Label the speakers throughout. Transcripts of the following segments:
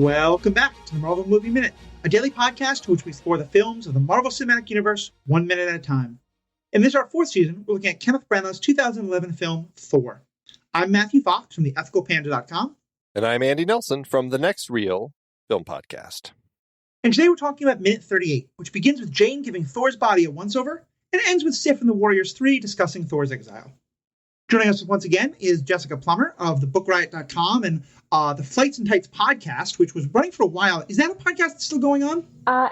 Speaker 1: Welcome back to the Marvel Movie Minute, a daily podcast to which we explore the films of the Marvel Cinematic Universe 1 minute at a time. In this, our fourth season, we're looking at Kenneth Branagh's 2011 film, Thor. I'm Matthew Fox from theethicalpanda.com.
Speaker 2: And I'm Andy Nelson from The Next Reel Film Podcast.
Speaker 1: And today we're talking about Minute 38, which begins with Jane giving Thor's body a once-over, and ends with Sif and the Warriors 3 discussing Thor's exile. Joining us once again is Jessica Plummer of the Book Riot.com and the Flights and Tights podcast, which was running for a while. Is that a podcast that's still going on?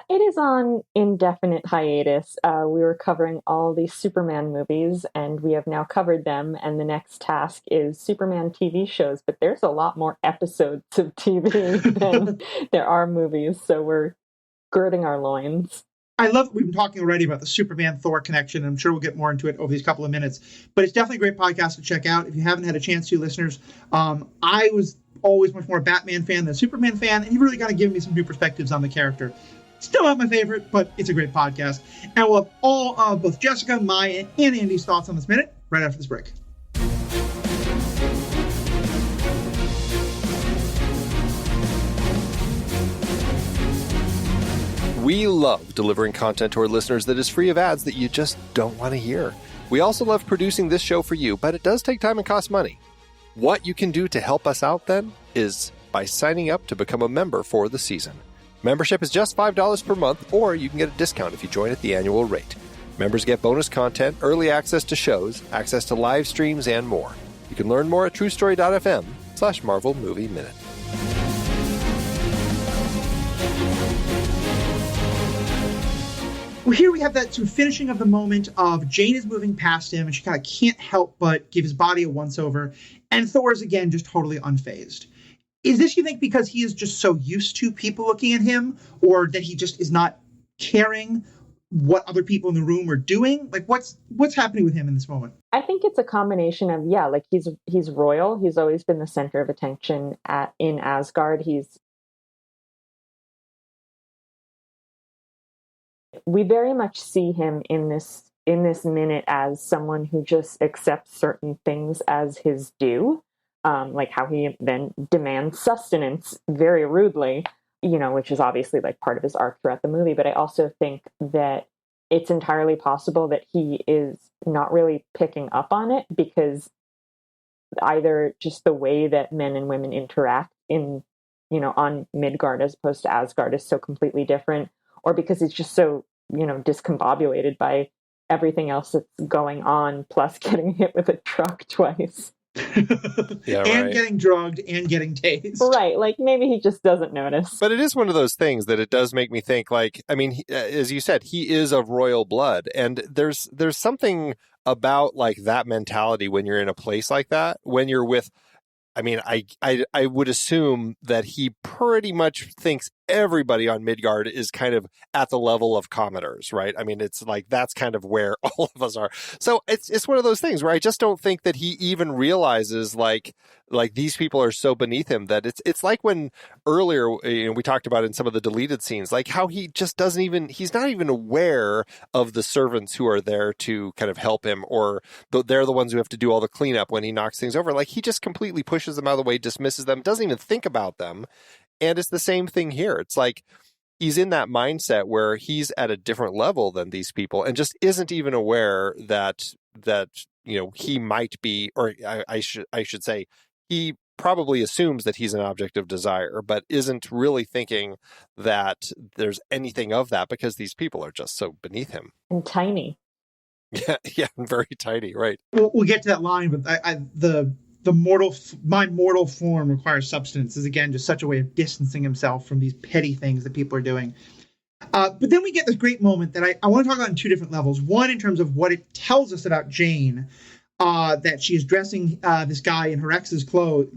Speaker 3: It is on indefinite hiatus. We were covering all the Superman movies, and we have now covered them, and the next task is Superman TV shows, but there's a lot more episodes of TV than there are movies, so we're girding our loins.
Speaker 1: I love that we've been talking already about the Superman-Thor connection. I'm sure we'll get more into it over these couple of minutes. But it's definitely a great podcast to check out if you haven't had a chance to, listeners. I was always much more a Batman fan than a Superman fan, and you've really got to give me some new perspectives on the character. Still not my favorite, but it's a great podcast. And we'll have all of both Jessica, my, and Andy's thoughts on this minute right after this break.
Speaker 2: We love delivering content to our listeners that is free of ads that you just don't want to hear. We also love producing this show for you, but it does take time and cost money. What you can do to help us out then is by signing up to become a member for the season. Membership is just $5 per month, or you can get a discount if you join at the annual rate. Members get bonus content, early access to shows, access to live streams, and more. You can learn more at truestory.fm/Marvel Movie Minute.
Speaker 1: Well, here we have that sort of finishing of the moment of Jane is moving past him, and she kind of can't help but give his body a once-over, and Thor is, again, just totally unfazed. Is this, you think, because he is just so used to people looking at him, or that he just is not caring what other people in the room are doing? Like, what's happening with him in this moment?
Speaker 3: I think it's a combination of, like he's royal. He's always been the center of attention in Asgard. We very much see him in this minute as someone who just accepts certain things as his due, like how he then demands sustenance very rudely, which is obviously like part of his arc throughout the movie. But I also think that it's entirely possible that he is not really picking up on it because either just the way that men and women interact on Midgard as opposed to Asgard is so completely different, or because it's just so, discombobulated by everything else that's going on, plus getting hit with a truck twice.
Speaker 2: Yeah,
Speaker 1: and
Speaker 2: right.
Speaker 1: Getting drugged and getting tased.
Speaker 3: Right, like maybe he just doesn't notice.
Speaker 2: But it is one of those things that it does make me think, like, I mean, as you said, he is of royal blood, and there's something about like that mentality when you're in a place like that, when you're with, I mean, I would assume that he pretty much thinks everybody on Midgard is kind of at the level of commoners, right? I mean, it's like that's kind of where all of us are. So it's one of those things where I just don't think that he even realizes like these people are so beneath him that it's like when earlier we talked about in some of the deleted scenes, like how he just he's not even aware of the servants who are there to kind of help him, or they're the ones who have to do all the cleanup when he knocks things over. Like he just completely pushes them out of the way, dismisses them, doesn't even think about them. And it's the same thing here. It's like he's in that mindset where he's at a different level than these people and just isn't even aware that he might be, or I should say, he probably assumes that he's an object of desire, but isn't really thinking that there's anything of that because these people are just so beneath him.
Speaker 3: And tiny.
Speaker 2: Yeah, very tiny, right.
Speaker 1: We'll get to that line, but my mortal form requires substance is, again, just such a way of distancing himself from these petty things that people are doing. But then we get this great moment that I want to talk about on two different levels. One, in terms of what it tells us about Jane, that she is dressing this guy in her ex's clothes.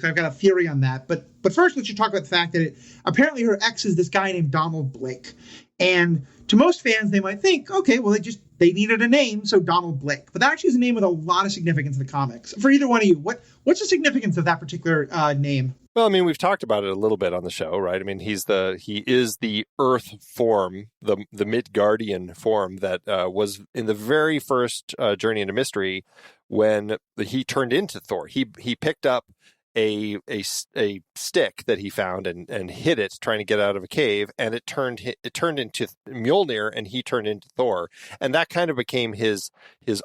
Speaker 1: I've got a theory on that. But first, let's just talk about the fact that apparently her ex is this guy named Donald Blake. And to most fans, they might think, okay, well, they needed a name, so Donald Blake. But that actually is a name with a lot of significance in the comics. For either one of you, what's the significance of that particular name?
Speaker 2: Well, I mean, we've talked about it a little bit on the show, right? I mean, he is the Earth form, the Midgardian form that was in the very first Journey into Mystery when he turned into Thor. He picked up a stick that he found and hit it trying to get out of a cave, and it turned into Mjolnir, and he turned into Thor, and that kind of became his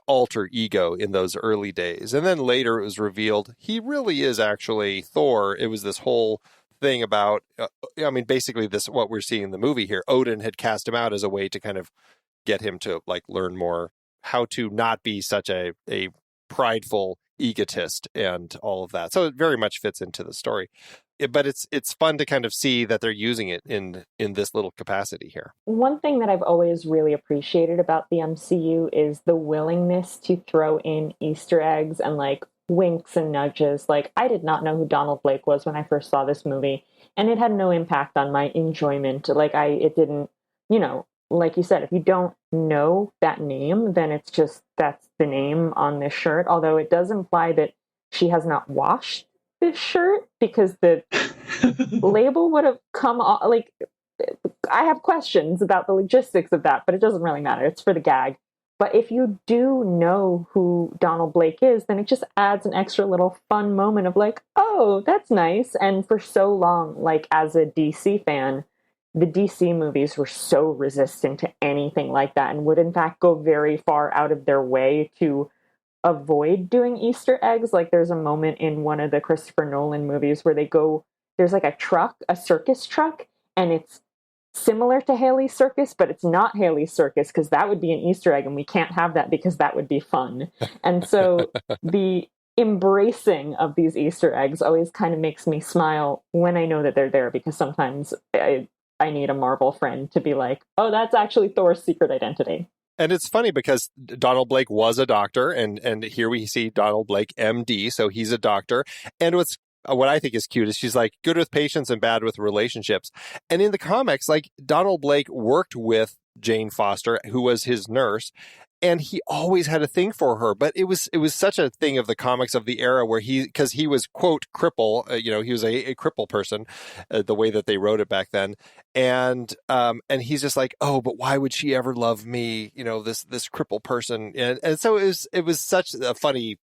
Speaker 2: alter ego in those early days. And then later it was revealed he really is actually Thor. It was this whole thing about basically this, what we're seeing in the movie here. Odin had cast him out as a way to kind of get him to like learn more how to not be such a prideful egotist and all of that. So it very much fits into the story. But it's fun to kind of see that they're using it in this little capacity here.
Speaker 3: One thing that I've always really appreciated about the MCU is the willingness to throw in Easter eggs and like winks and nudges. Like, I did not know who Donald Blake was when I first saw this movie, and it had no impact on my enjoyment. Like, it didn't, like you said, if you don't know that name, then it's just, that's the name on this shirt. Although it does imply that she has not washed this shirt, because the label would have come off. Like, I have questions about the logistics of that, but it doesn't really matter. It's for the gag. But if you do know who Donald Blake is, then it just adds an extra little fun moment of like, oh, that's nice. And for so long, like as a DC fan, the DC movies were so resistant to anything like that and would in fact go very far out of their way to avoid doing Easter eggs. Like there's a moment in one of the Christopher Nolan movies where there's like a circus truck, and it's similar to Haley's Circus, but it's not Haley's Circus, because that would be an Easter egg, and we can't have that because that would be fun. And so the embracing of these Easter eggs always kind of makes me smile when I know that they're there, because sometimes I need a Marvel friend to be like, oh, that's actually Thor's secret identity.
Speaker 2: And it's funny because Donald Blake was a doctor, and here we see Donald Blake M.D., so he's a doctor. And what I think is cute is she's like good with patients and bad with relationships. And in the comics, like Donald Blake worked with Jane Foster, who was his nurse, and he always had a thing for her. But it was such a thing of the comics of the era where because he was, quote, cripple, he was a cripple person, the way that they wrote it back then. And he's just like, oh, but why would she ever love me? This cripple person. And so it was such a funny,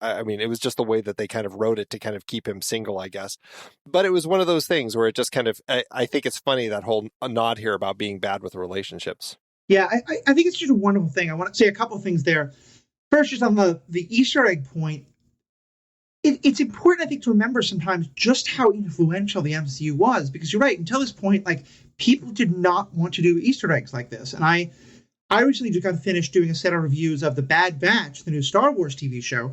Speaker 2: it was just the way that they kind of wrote it to kind of keep him single, I guess. But it was one of those things where it just kind of, I think it's funny, that whole nod here about being bad with relationships.
Speaker 1: Yeah, I think it's just a wonderful thing. I want to say a couple of things there. First, just on the Easter egg point, it's important, I think, to remember sometimes just how influential the MCU was, because you're right, until this point, like, people did not want to do Easter eggs like this. And I recently just got finished doing a set of reviews of The Bad Batch, the new Star Wars TV show,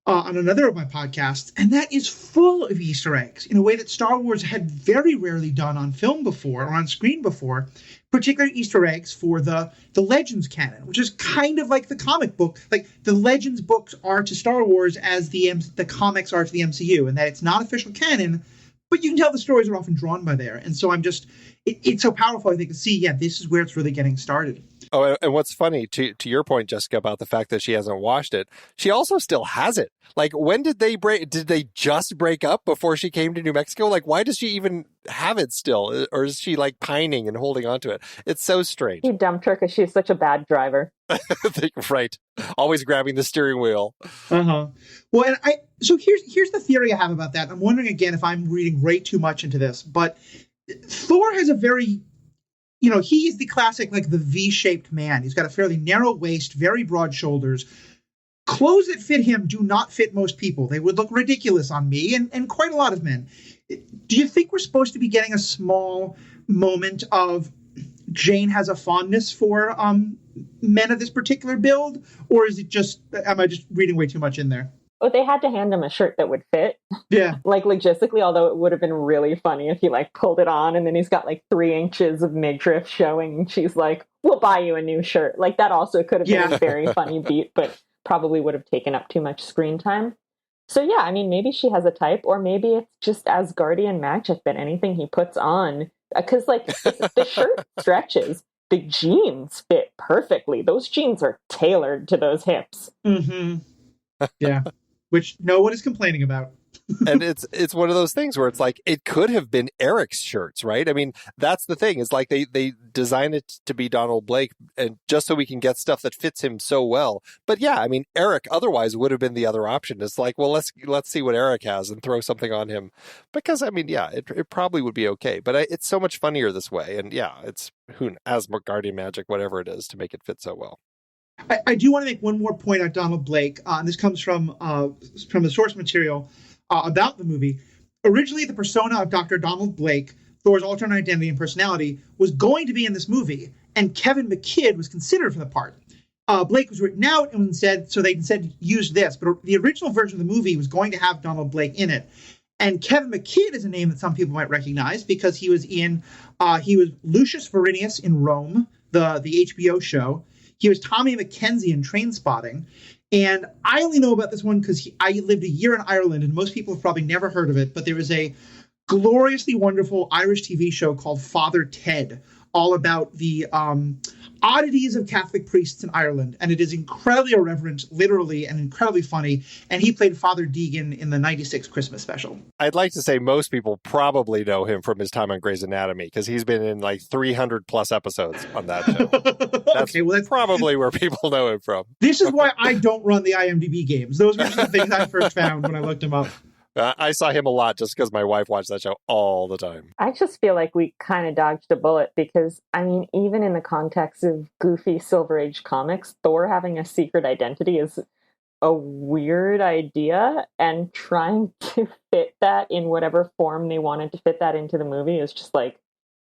Speaker 1: on another of my podcasts, and that is full of Easter eggs in a way that Star Wars had very rarely done on film before or on screen before, particular Easter eggs for the Legends canon, which is kind of like the comic book. Like, the Legends books are to Star Wars as the comics are to the MCU, and that it's not official canon, but you can tell the stories are often drawn by there. And so it's so powerful, I think, to see, yeah, this is where it's really getting started.
Speaker 2: Oh, and what's funny, to your point, Jessica, about the fact that she hasn't washed it, she also still has it. Like, when did they just break up before she came to New Mexico? Like, why does she even have it still? Or is she like pining and holding on to it? It's so strange.
Speaker 3: He dumped her because she's such a bad driver.
Speaker 2: Right. Always grabbing the steering wheel.
Speaker 1: Uh-huh. Well, and so here's the theory I have about that. I'm wondering, again, if I'm reading way too much into this, but Thor has a very, he is the classic, like, the V-shaped man. He's got a fairly narrow waist, very broad shoulders. Clothes that fit him do not fit most people. They would look ridiculous on me and quite a lot of men. Do you think we're supposed to be getting a small moment of Jane has a fondness for men of this particular build? Or is it just, am I just reading way too much in there?
Speaker 3: Oh, they had to hand him a shirt that would fit.
Speaker 1: Yeah.
Speaker 3: Like, logistically, although it would have been really funny if he, like, pulled it on and then he's got, like, 3 inches of midriff showing and she's like, we'll buy you a new shirt. Like, that also could have been a very funny beat, but probably would have taken up too much screen time. So, yeah, maybe she has a type, or maybe it's just Asgardian magic that anything he puts on, because, like, the shirt stretches. The jeans fit perfectly. Those jeans are tailored to those hips.
Speaker 1: Mm-hmm. Yeah. Which no one is complaining about.
Speaker 2: And it's one of those things where it's like, it could have been Eric's shirts, right? I mean, that's the thing, is like they design it to be Donald Blake, and just so we can get stuff that fits him so well. But yeah, I mean, Eric otherwise would have been the other option. It's like, well, let's see what Eric has and throw something on him, because I mean, yeah, it probably would be okay. But it's so much funnier this way, and yeah, it's Asgardian magic, whatever it is, to make it fit so well.
Speaker 1: I do want to make one more point on Donald Blake, and this comes from the source material about the movie. Originally, the persona of Dr. Donald Blake, Thor's alternate identity and personality, was going to be in this movie, and Kevin McKidd was considered for the part. Blake was written out, and they instead used this. But the original version of the movie was going to have Donald Blake in it. And Kevin McKidd is a name that some people might recognize because he was Lucius Verinius in Rome, the HBO show. He was Tommy McKenzie in Trainspotting. And I only know about this one because I lived a year in Ireland, and most people have probably never heard of it. But there was a gloriously wonderful Irish TV show called Father Ted, all about the oddities of Catholic priests in Ireland. And it is incredibly irreverent, literally, and incredibly funny. And he played Father Deegan in the 96 Christmas special.
Speaker 2: I'd like to say most people probably know him from his time on Grey's Anatomy, because he's been in like 300 plus episodes on that show. That's probably where people know him from.
Speaker 1: This is why I don't run the IMDb games. Those were the things I first found when I looked him up.
Speaker 2: I saw him a lot just because my wife watched that show all the time.
Speaker 3: I just feel like we kind of dodged a bullet because, I mean, even in the context of goofy Silver Age comics, Thor having a secret identity is a weird idea, and trying to fit that in whatever form they wanted to fit that into the movie is just like,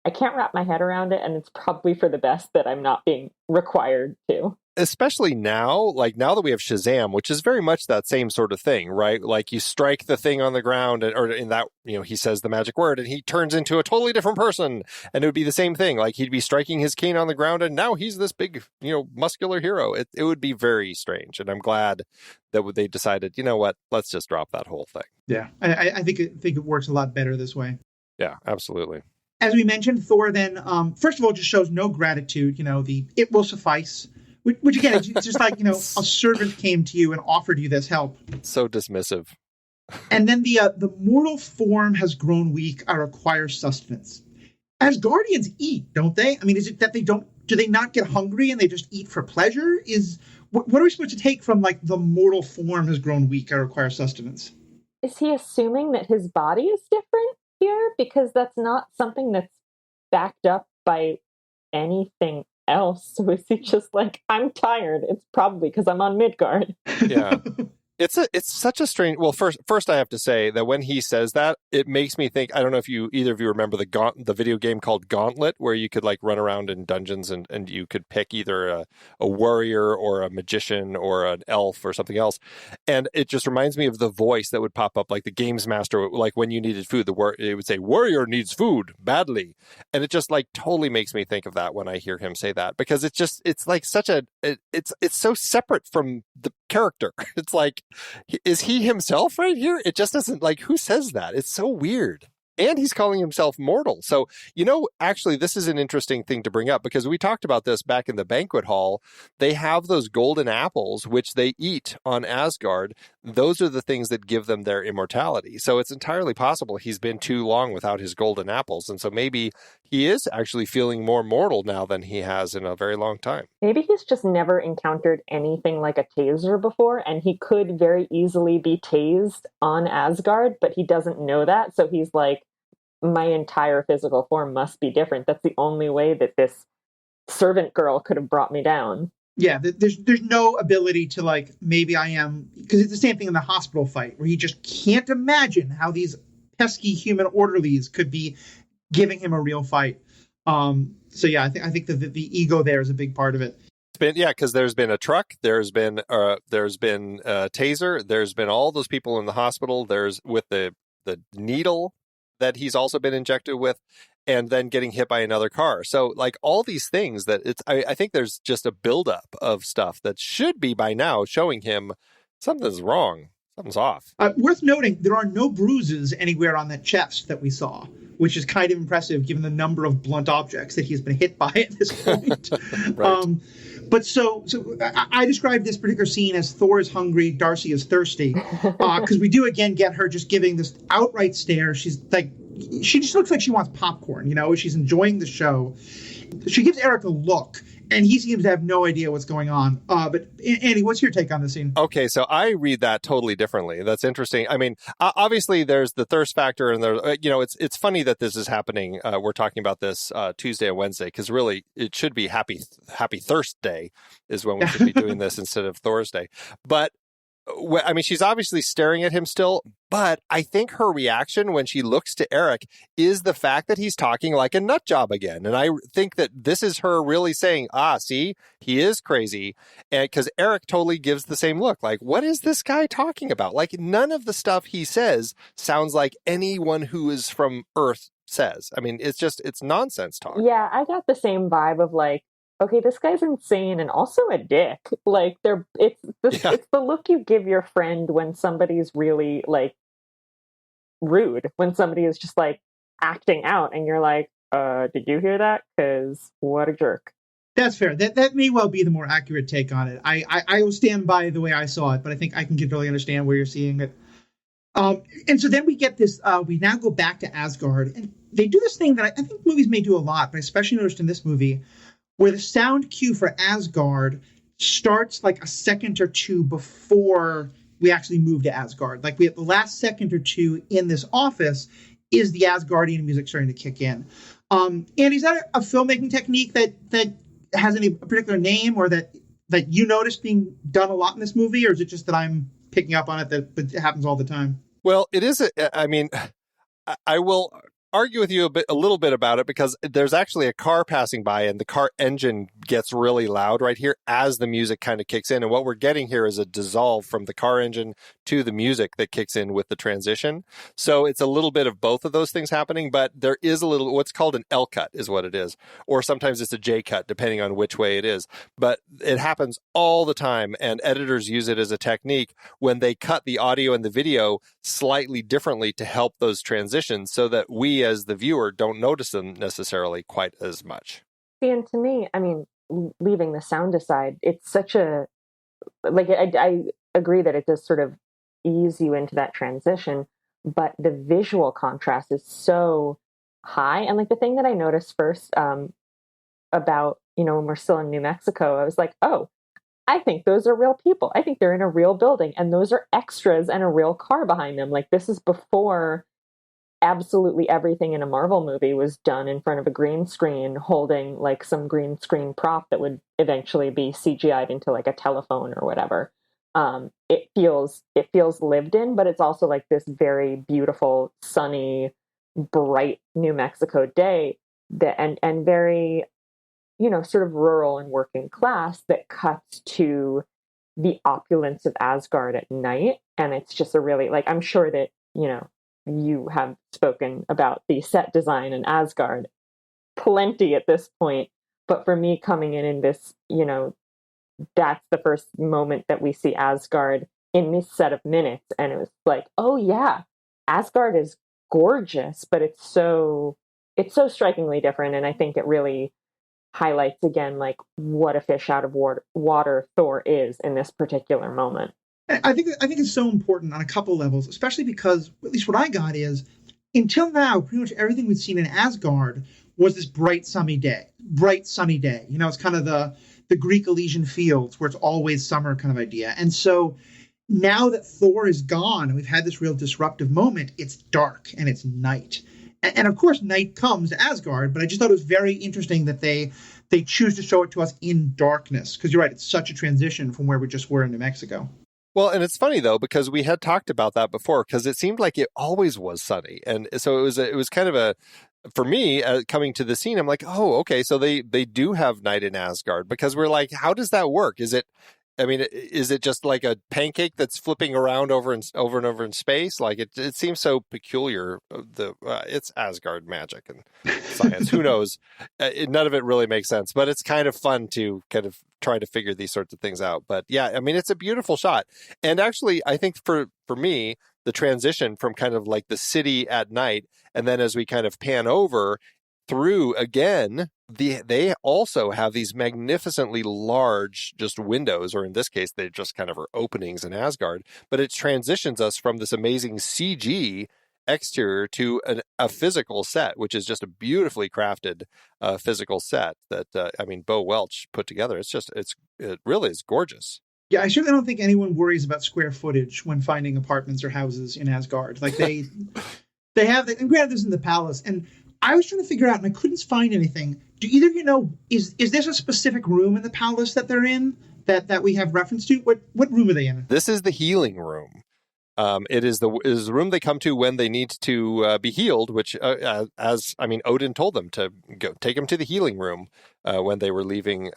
Speaker 3: I can't wrap my head around it, and it's probably for the best that I'm not being required to.
Speaker 2: Especially now, like now that we have Shazam, which is very much that same sort of thing, right? Like you strike the thing on the ground, or in that, he says the magic word and he turns into a totally different person. And it would be the same thing. Like he'd be striking his cane on the ground and now he's this big, muscular hero. It would be very strange. And I'm glad that they decided, you know what, let's just drop that whole thing.
Speaker 1: Yeah, I think it works a lot better this way.
Speaker 2: Yeah, absolutely.
Speaker 1: As we mentioned, Thor then, first of all, just shows no gratitude, it will suffice. Which again, it's just like, a servant came to you and offered you this help.
Speaker 2: So dismissive.
Speaker 1: And then the mortal form has grown weak. I require sustenance. Asgardians eat, don't they? I mean, is it that do they not get hungry and they just eat for pleasure? What are we supposed to take from like the mortal form has grown weak? I require sustenance.
Speaker 3: Is he assuming that his body is different here? Because that's not something that's backed up by anything else. So is he just like, I'm tired? It's probably because I'm on Midgard.
Speaker 2: Yeah. It's such a strange. Well, first I have to say that when he says that, it makes me think. I don't know if either of you remember the video game called Gauntlet, where you could like run around in dungeons and you could pick either a warrior or a magician or an elf or something else. And it just reminds me of the voice that would pop up, like the games master, like when you needed food, it would say warrior needs food badly, and it just like totally makes me think of that when I hear him say that, because it's like such it's so separate from the character. It's like, is he himself right here? It just doesn't, like, who says that? It's so weird. And he's calling himself mortal. So, actually, this is an interesting thing to bring up, because we talked about this back in the banquet hall. They have those golden apples, which they eat on Asgard. Those are the things that give them their immortality. So it's entirely possible he's been too long without his golden apples. And so maybe he is actually feeling more mortal now than he has in a very long time.
Speaker 3: Maybe he's just never encountered anything like a taser before, and he could very easily be tased on Asgard, but he doesn't know that. So he's like, my entire physical form must be different. That's the only way that this servant girl could have brought me down.
Speaker 1: Yeah, there's no ability to like, maybe I am, because it's the same thing in the hospital fight where he just can't imagine how these pesky human orderlies could be giving him a real fight. So yeah, I think the ego there is a big part of it.
Speaker 2: Because there's been a truck, there's been a taser, there's been all those people in the hospital. There's with the needle that he's also been injected with, and then getting hit by another car. So like all these things that I think there's just a buildup of stuff that should be by now showing him something's wrong. Something's off.
Speaker 1: Worth noting, there are no bruises anywhere on that chest that we saw, which is kind of impressive given the number of blunt objects that he's been hit by at this point.
Speaker 2: Right.
Speaker 1: But so I described this particular scene as Thor is hungry, Darcy is thirsty, because we do again get her just giving this outright stare. She's like, she just looks like she wants popcorn, she's enjoying the show. She gives Eric a look, and he seems to have no idea what's going on. But Andy, what's your take on the scene?
Speaker 2: Okay, so I read that totally differently. That's interesting. I mean, obviously there's the thirst factor, and there's, it's funny that this is happening. We're talking about this Tuesday and Wednesday, because really it should be Happy Thirst Day is when we should be doing this instead of Thor's Day. But I mean, she's obviously staring at him still, but I think her reaction when she looks to Eric is the fact that he's talking like a nut job again. And I think that this is her really saying, see, he is crazy. And because Eric totally gives the same look, like, what is this guy talking about? Like, none of the stuff he says sounds like anyone who is from Earth says. I mean, it's nonsense talk.
Speaker 3: Yeah, I got the same vibe of like, okay, this guy's insane and also a dick. Like, it's the look you give your friend when somebody's really like rude, when somebody is just like acting out, and you're like, did you hear that? Because what a jerk.
Speaker 1: That's fair. That may well be the more accurate take on it. I will stand by the way I saw it, but I think I can really understand where you're seeing it. And so then we get this. We now go back to Asgard, and they do this thing that I think movies may do a lot, but I especially noticed in this movie, where the sound cue for Asgard starts like a second or two before we actually move to Asgard. Like, we have the last second or two in this office is the Asgardian music starting to kick in. And is that a filmmaking technique that has any particular name, or that you noticed being done a lot in this movie, or is it just that I'm picking up on it that it happens all the time?
Speaker 2: Well, it is. I mean, I will argue with you a little bit about it, because there's actually a car passing by and the car engine gets really loud right here as the music kind of kicks in. And what we're getting here is a dissolve from the car engine to the music that kicks in with the transition. So it's a little bit of both of those things happening, but there is a little, what's called an L cut is what it is. Or sometimes it's a J cut, depending on which way it is. But it happens all the time, and editors use it as a technique when they cut the audio and the video slightly differently to help those transitions, so that we as the viewer don't notice them necessarily quite as much.
Speaker 3: And to me, I mean, leaving the sound aside, it's such a, like, I agree that it does sort of ease you into that transition, but the visual contrast is so high. And like, the thing that I noticed first about, when we're still in New Mexico, I was like, oh, I think those are real people. I think they're in a real building, and those are extras and a real car behind them. Like, this is before absolutely everything in a Marvel movie was done in front of a green screen, holding like some green screen prop that would eventually be CGI'd into like a telephone or whatever. It feels lived in, but it's also like this very beautiful, sunny, bright New Mexico day and very, sort of rural and working class, that cuts to the opulence of Asgard at night. And it's just a really, like, I'm sure that, you have spoken about the set design in Asgard plenty at this point. But for me, coming in this, that's the first moment that we see Asgard in this set of minutes. And it was like, oh yeah, Asgard is gorgeous, but it's so strikingly different. And I think it really highlights again, like, what a fish out of water Thor is in this particular moment.
Speaker 1: I think it's so important on a couple levels, especially because, at least what I got is, until now, pretty much everything we've seen in Asgard was this bright sunny day. It's kind of the Greek Elysian fields where it's always summer kind of idea. And so now that Thor is gone and we've had this real disruptive moment, it's dark and it's night. And of course, night comes to Asgard, but I just thought it was very interesting that they choose to show it to us in darkness. Because you're right, it's such a transition from where we just were in New Mexico.
Speaker 2: Well, and it's funny, though, because we had talked about that before, because it seemed like it always was sunny. And so it was kind of for me, coming to the scene, I'm like, oh, okay, so they do have night in Asgard, because we're like, how does that work? Is it I mean, is it just like a pancake that's flipping around over and over in space? Like it seems so peculiar. It's Asgard magic and science. Who knows? None of it really makes sense, but it's kind of fun to kind of try to figure these sorts of things out. But yeah, I mean, it's a beautiful shot. And actually, I think for me, the transition from kind of like the city at night, and then as we kind of pan over through again, they also have these magnificently large just windows, or in this case, they just kind of are openings in Asgard. But it transitions us from this amazing CG exterior to a physical set, which is just a beautifully crafted physical set that I mean, Bo Welch put together. It really is gorgeous.
Speaker 1: Yeah, I certainly don't think anyone worries about square footage when finding apartments or houses in Asgard. Like they have, and granted, this is in the palace, and I was trying to figure out, and I couldn't find anything. Do either of you know, is this a specific room in the palace that they're in that we have reference to? What room are they in?
Speaker 2: This is the healing room. It is the room they come to when they need to be healed, which, as I mean, Odin told them to go take them to the healing room when they were leaving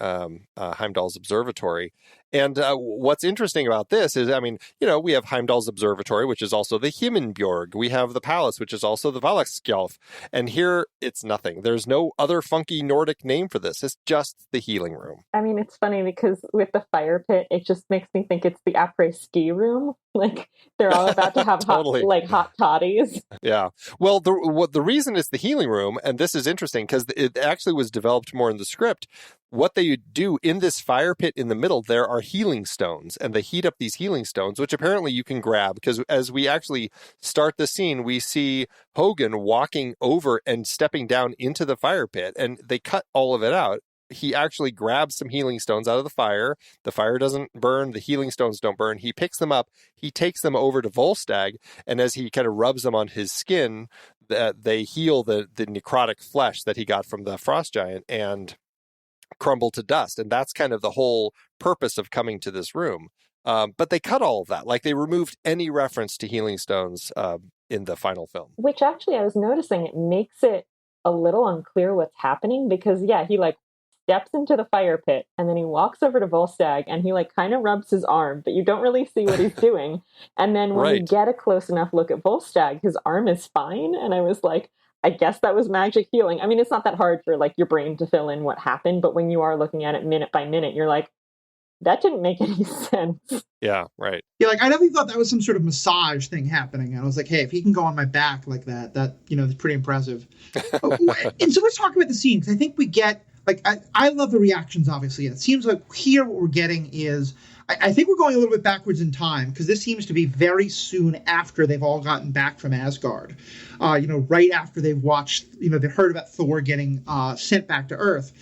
Speaker 2: Heimdall's observatory. And what's interesting about this is, I mean, you know, we have Heimdall's observatory, which is also the Himmelbjörg. We have the palace, which is also the Valaskjalf. And here, it's nothing. There's no other funky Nordic name for this. It's just the healing room.
Speaker 3: I mean, it's funny because with the fire pit, it just makes me think it's the après-ski room. Like, they're all about to have
Speaker 2: Totally.
Speaker 3: hot toddies.
Speaker 2: Yeah. Well, the reason it's the healing room, and this is interesting because it actually was developed more in the script. What they do in this fire pit in the middle, there are healing stones, and they heat up these healing stones, which apparently you can grab, because as we actually start the scene, we see Hogan walking over and stepping down into the fire pit, and they cut all of it out. He actually grabs some healing stones out of the fire. The fire doesn't burn. The healing stones don't burn. He picks them up. He takes them over to Volstagg, and as he kind of rubs them on his skin, they heal the necrotic flesh that he got from the frost giant and crumble to dust. And that's kind of the whole purpose of coming to this room. But they cut all of that. Like, they removed any reference to healing stones in the final film.
Speaker 3: Which actually, I was noticing, it makes it a little unclear what's happening because, yeah, he like steps into the fire pit and then he walks over to Volstagg and he like kind of rubs his arm, but you don't really see what he's doing. And then when you get a close enough look at Volstagg, his arm is fine. And I was like, I guess that was magic healing. I mean, it's not that hard for like your brain to fill in what happened, but when you are looking at it minute by minute, you're like, that didn't make any sense.
Speaker 2: Yeah, right.
Speaker 1: Yeah, like I definitely thought that was some sort of massage thing happening. And I was like, hey, if he can go on my back like that, you know, that's pretty impressive. And so let's talk about the scene, because I think we get, like, I love the reactions, obviously. And it seems like here what we're getting is, I think we're going a little bit backwards in time, because this seems to be very soon after they've all gotten back from Asgard. You know, right after they've watched, you know, they heard about Thor getting sent back to Earth.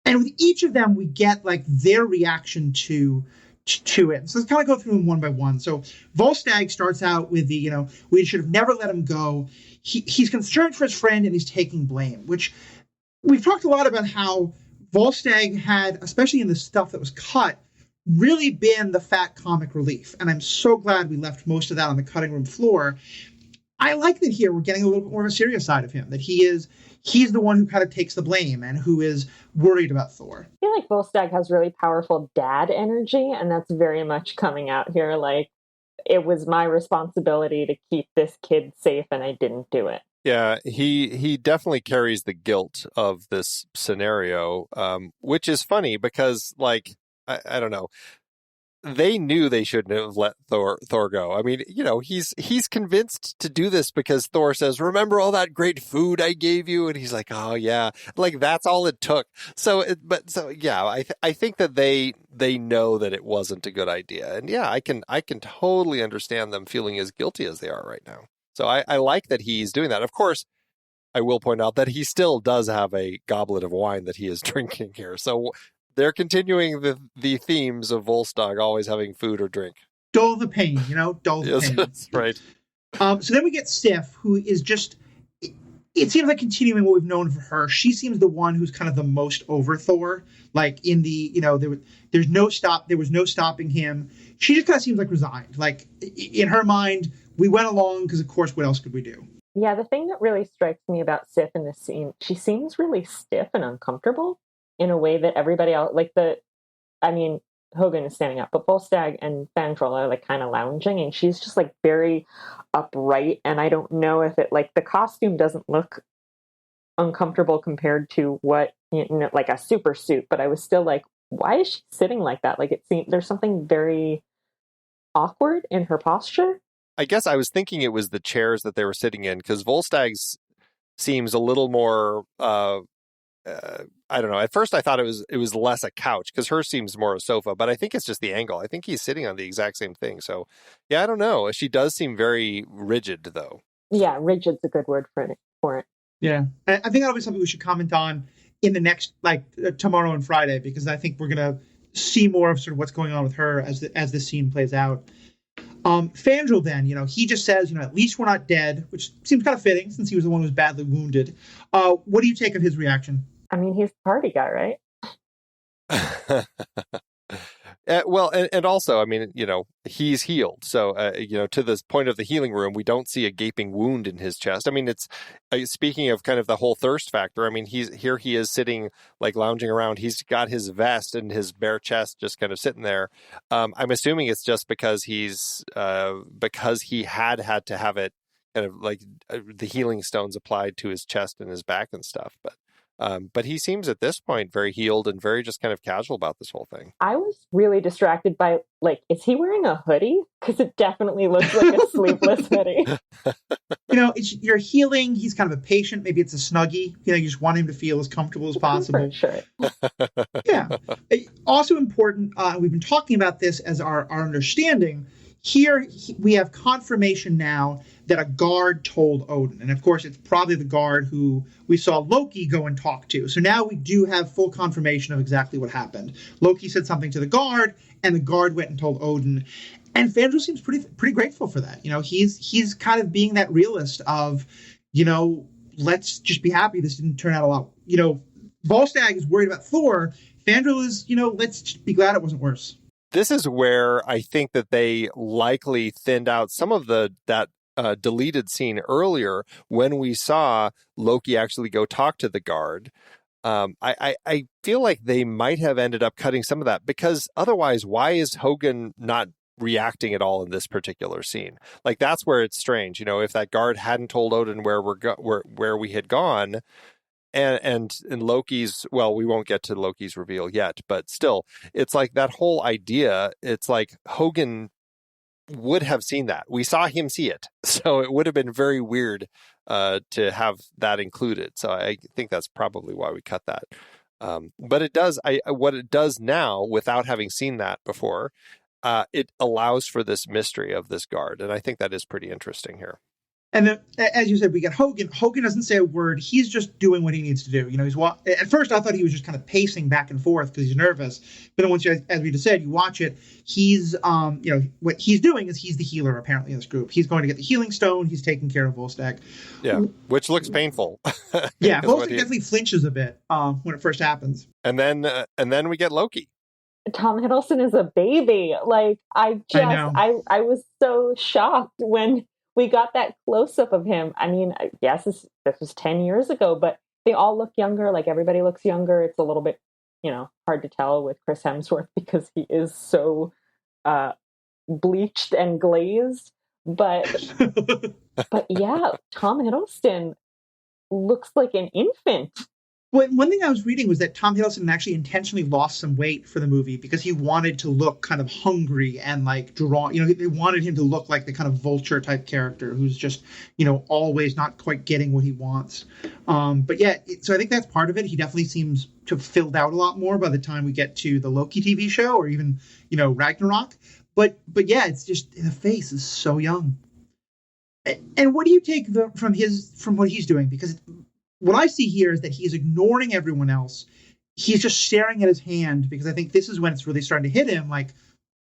Speaker 1: And with each of them, we get like their reaction to it. So let's kind of go through them one by one. So Volstagg starts out with the, you know, we should have never let him go. He's concerned for his friend and he's taking blame, which we've talked a lot about how Volstagg had, especially in the stuff that was cut, really been the fat comic relief. And I'm so glad we left most of that on the cutting room floor. I like that here we're getting a little bit more of a serious side of him, that he's the one who kind of takes the blame and who is worried about Thor.
Speaker 3: I feel like Volstagg has really powerful dad energy, and that's very much coming out here. Like, it was my responsibility to keep this kid safe, and I didn't do it.
Speaker 2: Yeah, he definitely carries the guilt of this scenario, which is funny because, like, I don't know. They knew they shouldn't have let Thor go. I mean, you know, he's convinced to do this because Thor says, "Remember all that great food I gave you?" And he's like, "Oh yeah," like that's all it took. So yeah, I think that they know that it wasn't a good idea, and yeah, I can totally understand them feeling as guilty as they are right now. So I like that he's doing that. Of course, I will point out that he still does have a goblet of wine that he is drinking here. So they're continuing the themes of Volstagg always having food or drink.
Speaker 1: Dull the pain, you know, dull the
Speaker 2: yes,
Speaker 1: pain.
Speaker 2: That's right.
Speaker 1: So then we get Sif, who is just, it seems like continuing what we've known for her. She seems the one who's kind of the most over Thor. Like in the, you know, there was no stopping him. She just kind of seems like resigned. Like in her mind, we went along because, of course, what else could we do?
Speaker 3: Yeah, the thing that really strikes me about Sif in this scene, she seems really stiff and uncomfortable in a way that everybody else, Hogan is standing up, but Volstagg and Fandral are like kind of lounging, and she's just like very upright. And I don't know if it like the costume doesn't look uncomfortable compared to what, you know, like a super suit, but I was still like, why is she sitting like that? Like it seemed there's something very awkward in her posture.
Speaker 2: I guess I was thinking it was the chairs that they were sitting in, because Volstagg's seems a little more I don't know. At first I thought it was less a couch, because hers seems more a sofa, but I think it's just the angle. I think he's sitting on the exact same thing. So yeah, I don't know. She does seem very rigid though.
Speaker 3: Yeah, rigid's a good word for it.
Speaker 1: Yeah. I think that'll be something we should comment on in the next, like tomorrow and Friday, because I think we're going to see more of sort of what's going on with her as this scene plays out. Fandral then, he just says, at least we're not dead, which seems kind of fitting since he was the one who was badly wounded. What do you take of his reaction?
Speaker 3: I mean, he's the party guy, right?
Speaker 2: Well, and also, I mean, he's healed. So, to this point of the healing room, we don't see a gaping wound in his chest. I mean, it's speaking of kind of the whole thirst factor. I mean, he is sitting, like lounging around. He's got his vest and his bare chest just kind of sitting there. I'm assuming it's just because because he had to have it kind of like the healing stones applied to his chest and his back and stuff. But he seems at this point very healed and very just kind of casual about this whole thing.
Speaker 3: I was really distracted by, like, is he wearing a hoodie? Because it definitely looks like a sleeveless hoodie.
Speaker 1: You're healing. He's kind of a patient. Maybe it's a Snuggie. You just want him to feel as comfortable as possible.
Speaker 3: Sure.
Speaker 1: Yeah. Also important, we've been talking about this as our understanding. Here we have confirmation now that a guard told Odin. And of course, it's probably the guard who we saw Loki go and talk to. So now we do have full confirmation of exactly what happened. Loki said something to the guard, and the guard went and told Odin. And Fandral seems pretty grateful for that. He's kind of being that realist of, let's just be happy this didn't turn out a lot. Volstagg is worried about Thor. Fandral is, let's just be glad it wasn't worse.
Speaker 2: This is where I think that they likely thinned out some of that deleted scene earlier when we saw Loki actually go talk to the guard. I feel like they might have ended up cutting some of that, because otherwise, why is Hogan not reacting at all in this particular scene? Like, that's where it's strange. If that guard hadn't told Odin where we had gone. And Loki's, well, we won't get to Loki's reveal yet, but still, it's like that whole idea. It's like Hogan would have seen that. We saw him see it. So it would have been very weird to have that included. So I think that's probably why we cut that. But it does, what it does now, without having seen that before, it allows for this mystery of this guard. And I think that is pretty interesting here.
Speaker 1: And then, as you said, we get Hogan. Hogan doesn't say a word. He's just doing what he needs to do. At first I thought he was just kind of pacing back and forth because he's nervous. But then once as we just said, you watch it, he's, what he's doing is he's the healer apparently in this group. He's going to get the healing stone. He's taking care of Volstagg.
Speaker 2: Yeah, which looks painful.
Speaker 1: Yeah, Volstagg definitely flinches a bit when it first happens.
Speaker 2: And then we get Loki.
Speaker 3: Tom Hiddleston is a baby. Like, I was so shocked when we got that close-up of him. I mean, yes, this was 10 years ago, but they all look younger. Like, everybody looks younger. It's a little bit, hard to tell with Chris Hemsworth because he is so bleached and glazed. But yeah, Tom Hiddleston looks like an infant.
Speaker 1: Well, one thing I was reading was that Tom Hiddleston actually intentionally lost some weight for the movie because he wanted to look kind of hungry and like draw. They wanted him to look like the kind of vulture type character who's just, always not quite getting what he wants. But yeah, so I think that's part of it. He definitely seems to have filled out a lot more by the time we get to the Loki TV show or even, Ragnarok. But yeah, it's just the face is so young. And what do you take from what he's doing? Because what I see here is that he's ignoring everyone else. He's just staring at his hand because I think this is when it's really starting to hit him. Like,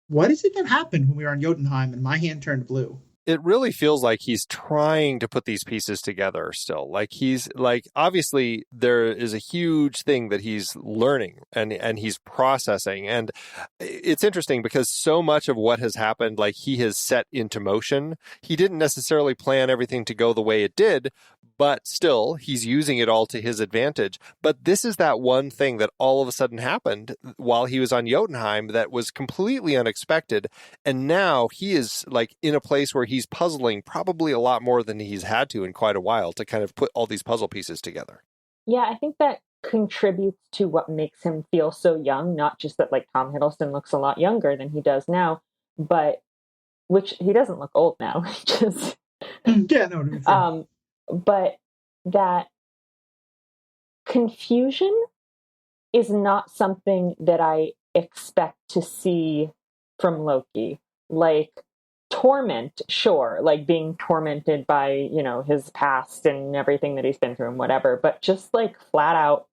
Speaker 1: what is it that happened when we were on Jotunheim and my hand turned blue?
Speaker 2: it really feels like he's trying to put these pieces together still. Like he's like, obviously there is a huge thing that he's learning and he's processing. And it's interesting because so much of what has happened, like he has set into motion. He didn't necessarily plan everything to go the way it did, but still he's using it all to his advantage. But this is that one thing that all of a sudden happened while he was on Jotunheim that was completely unexpected. And now he is like in a place where he's puzzling probably a lot more than he's had to in quite a while to kind of put all these puzzle pieces together.
Speaker 3: Yeah, I think that contributes to what makes him feel so young, not just that like Tom Hiddleston looks a lot younger than he does now, but which he doesn't look old now, just
Speaker 1: yeah, no,
Speaker 3: but that confusion is not something that I expect to see from Loki. Like torment, sure, like being tormented by, you know, his past and everything that he's been through and whatever, but just like flat out,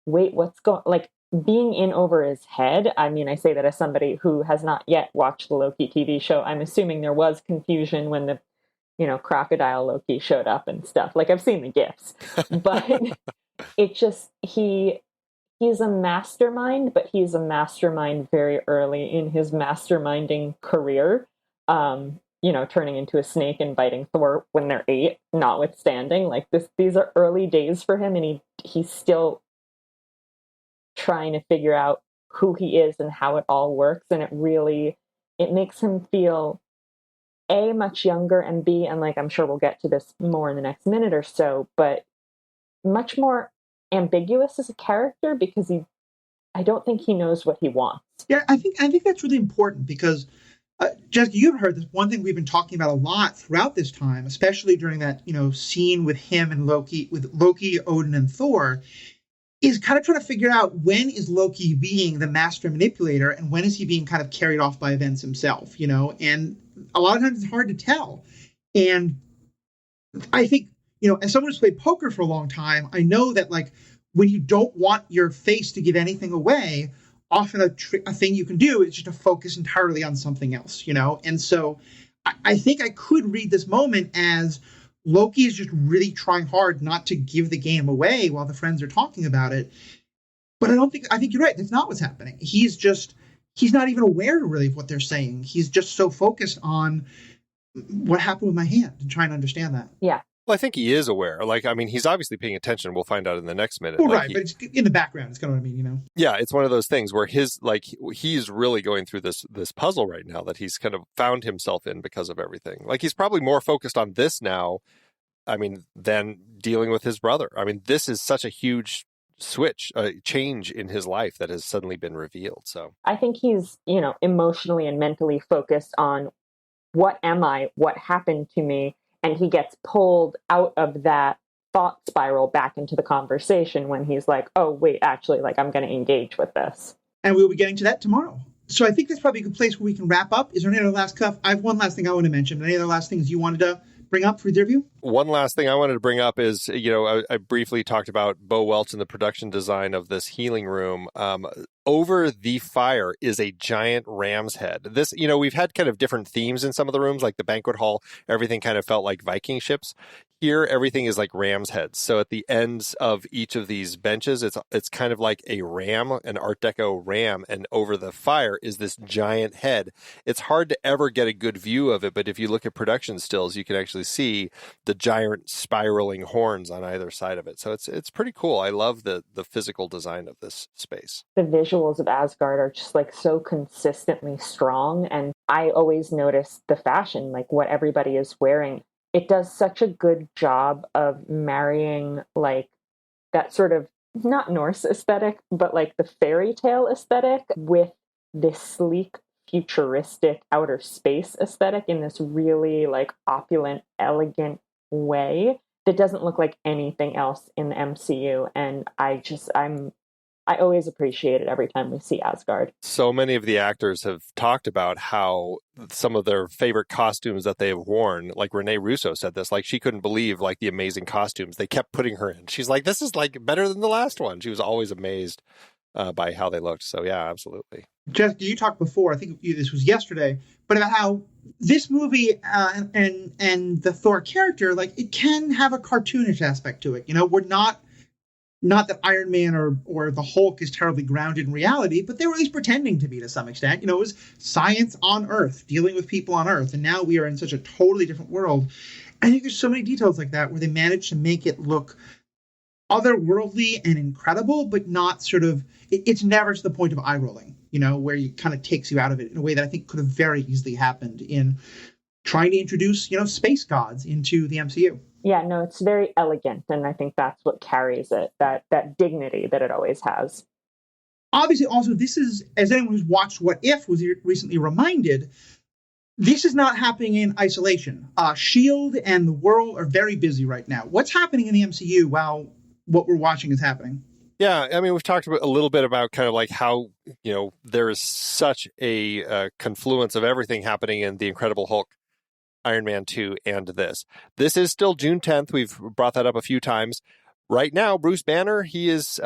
Speaker 3: wait, what's going, like being in over his head. I mean, I say that as somebody who has not yet watched the Loki TV show. I'm assuming there was confusion when the, you know, crocodile Loki showed up and stuff. Like I've seen the gifs, but it just, he's a mastermind, but he's a mastermind very early in his masterminding career. You know, turning into a snake and biting Thor when they're 8, notwithstanding. Like these are early days for him, and he's still trying to figure out who he is and how it all works. And it makes him feel A, much younger, and B, and like I'm sure we'll get to this more in the next minute or so, but much more ambiguous as a character because I don't think he knows what he wants.
Speaker 1: Yeah, I think that's really important because Jessica, you've heard this one thing we've been talking about a lot throughout this time, especially during that, you know, scene with him and Loki, with Loki, Odin, and Thor, is kind of trying to figure out when is Loki being the master manipulator and when is he being kind of carried off by events himself, you know, and a lot of times it's hard to tell. And I think, you know, as someone who's played poker for a long time, I know that like when you don't want your face to give anything away, often a thing you can do is just to focus entirely on something else, you know? And so I think I could read this moment as Loki is just really trying hard not to give the game away while the friends are talking about it. But I think you're right. That's not what's happening. He's not even aware really of what they're saying. He's just so focused on what happened with my hand and trying to understand that.
Speaker 3: Yeah.
Speaker 2: Well, I think he is aware. Like, I mean, he's obviously paying attention. We'll find out in the next minute.
Speaker 1: Well,
Speaker 2: like
Speaker 1: right, but it's in the background. It's kind of what I mean, you know?
Speaker 2: Yeah, it's one of those things where he's really going through this puzzle right now that he's kind of found himself in because of everything. Like, he's probably more focused on this now, I mean, than dealing with his brother. I mean, this is such a huge change in his life that has suddenly been revealed. So
Speaker 3: I think he's, you know, emotionally and mentally focused on what am I, what happened to me, and he gets pulled out of that thought spiral back into the conversation when he's like, oh, wait, actually, like, I'm going to engage with this.
Speaker 1: And we'll be getting to that tomorrow. So I think that's probably a good place where we can wrap up. Is there any other last cuff? I have one last thing I want to mention. Any other last things you wanted to bring up for either of you?
Speaker 2: One last thing I wanted to bring up is, you know, I briefly talked about Bo Welch and the production design of this healing room. Over the fire is a giant ram's head. This, you know, we've had kind of different themes in some of the rooms, like the banquet hall, everything kind of felt like Viking ships. Here, everything is like ram's heads. So at the ends of each of these benches, it's kind of like a ram, an Art Deco ram, and over the fire is this giant head. It's hard to ever get a good view of it, but if you look at production stills, you can actually see the giant spiraling horns on either side of it. So it's pretty cool. I love the physical design of this space.
Speaker 3: The visuals of Asgard are just like so consistently strong, and I always notice the fashion, like what everybody is wearing. It does such a good job of marrying like that sort of not Norse aesthetic, but like the fairy tale aesthetic with this sleek, futuristic outer space aesthetic in this really like opulent, elegant way that doesn't look like anything else in the MCU. And I always appreciate it every time we see Asgard.
Speaker 2: So many of the actors have talked about how some of their favorite costumes that they have worn, like Renee Russo said this, like she couldn't believe like the amazing costumes they kept putting her in. She's like, this is like better than the last one. She was always amazed by how they looked. So yeah, absolutely.
Speaker 1: Jessica, you talked before, I think this was yesterday, but about how this movie and the Thor character, like, it can have a cartoonish aspect to it. You know, we're not that Iron Man or the Hulk is terribly grounded in reality, but they were at least pretending to be to some extent. You know, it was science on Earth, dealing with people on Earth, and now we are in such a totally different world. I think there's so many details like that where they managed to make it look otherworldly and incredible, but not sort of, it's never to the point of eye rolling, you know, where it kind of takes you out of it in a way that I think could have very easily happened in trying to introduce, you know, space gods into the MCU.
Speaker 3: Yeah, no, it's very elegant, and I think that's what carries it, that dignity that it always has.
Speaker 1: Obviously, also, this is, as anyone who's watched What If was recently reminded, this is not happening in isolation. S.H.I.E.L.D. and the world are very busy right now. What's happening in the MCU while what we're watching is happening?
Speaker 2: Yeah, I mean, we've talked a little bit about kind of like how, you know, there is such a confluence of everything happening in The Incredible Hulk, Iron Man 2, and this. This is still June 10th. We've brought that up a few times. Right now, Bruce Banner, he is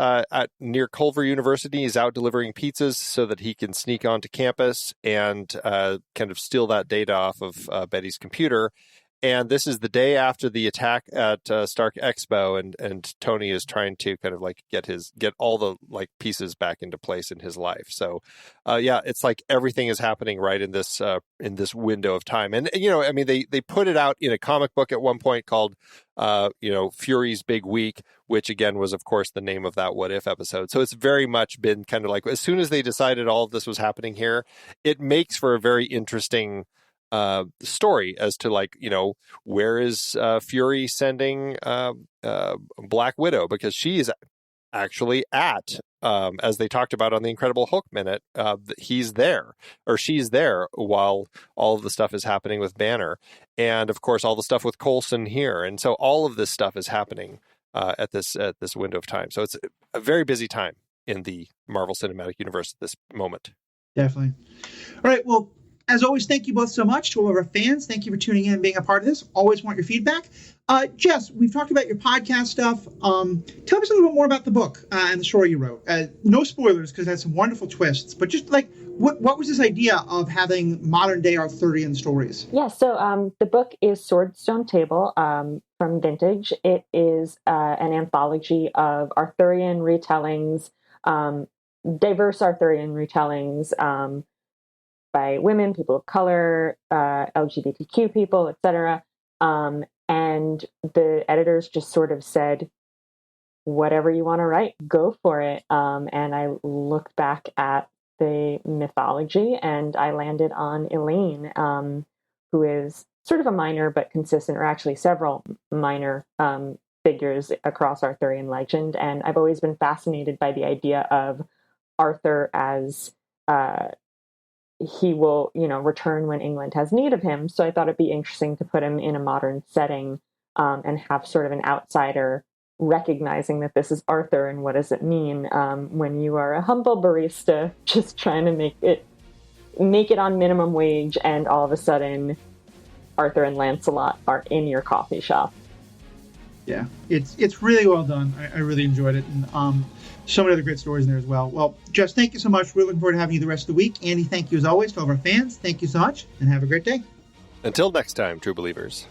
Speaker 2: near Culver University. He's out delivering pizzas so that he can sneak onto campus and kind of steal that data off of Betty's computer. And this is the day after the attack at Stark Expo, and Tony is trying to kind of like get all the like pieces back into place in his life. So, yeah, it's like everything is happening right in this window of time. And you know, I mean, they put it out in a comic book at one point called Fury's Big Week, which again was of course the name of that What If episode. So it's very much been kind of like, as soon as they decided all of this was happening here, it makes for a very interesting story as to, like, you know, where is Fury sending Black Widow, because she is actually at, as they talked about on the Incredible Hulk Minute, he's there, or she's there, while all of the stuff is happening with Banner, and of course all the stuff with Coulson here, and so all of this stuff is happening at this window of time. So it's a very busy time in the Marvel Cinematic Universe at this moment.
Speaker 1: Definitely. All right, well, as always, thank you both so much. To all of our fans, thank you for tuning in and being a part of this. Always want your feedback. Jess, we've talked about your podcast stuff. Tell us a little bit more about the book and the story you wrote. No spoilers, because it has some wonderful twists, but just like, what was this idea of having modern day Arthurian stories?
Speaker 3: Yeah, so the book is Sword Stone Table from Vintage. It is an anthology of Arthurian retellings, diverse Arthurian retellings, by women, people of color, LGBTQ people, etc. And the editors just sort of said, whatever you want to write, go for it. And I looked back at the mythology and I landed on Elaine, who is sort of a minor but consistent, or actually several minor figures across Arthurian legend. And I've always been fascinated by the idea of Arthur as he will, you know, return when England has need of him. So I thought it'd be interesting to put him in a modern setting and have sort of an outsider recognizing that this is Arthur, and what does it mean when you are a humble barista just trying to make it on minimum wage, and all of a sudden Arthur and Lancelot are in your coffee shop.
Speaker 1: Yeah, it's really well done. I really enjoyed it, and so many other great stories in there as well. Well, Jess, thank you so much. We're looking forward to having you the rest of the week. Andy, thank you as always. To all of our fans, thank you so much, and have a great day.
Speaker 2: Until next time, true believers.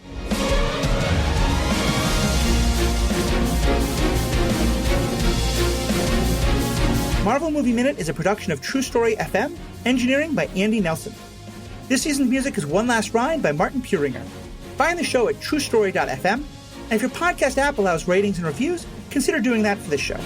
Speaker 1: Marvel Movie Minute is a production of True Story FM, engineering by Andy Nelson. This season's music is One Last Ride by Martin Puringer. Find the show at truestory.fm, and if your podcast app allows ratings and reviews, consider doing that for this show.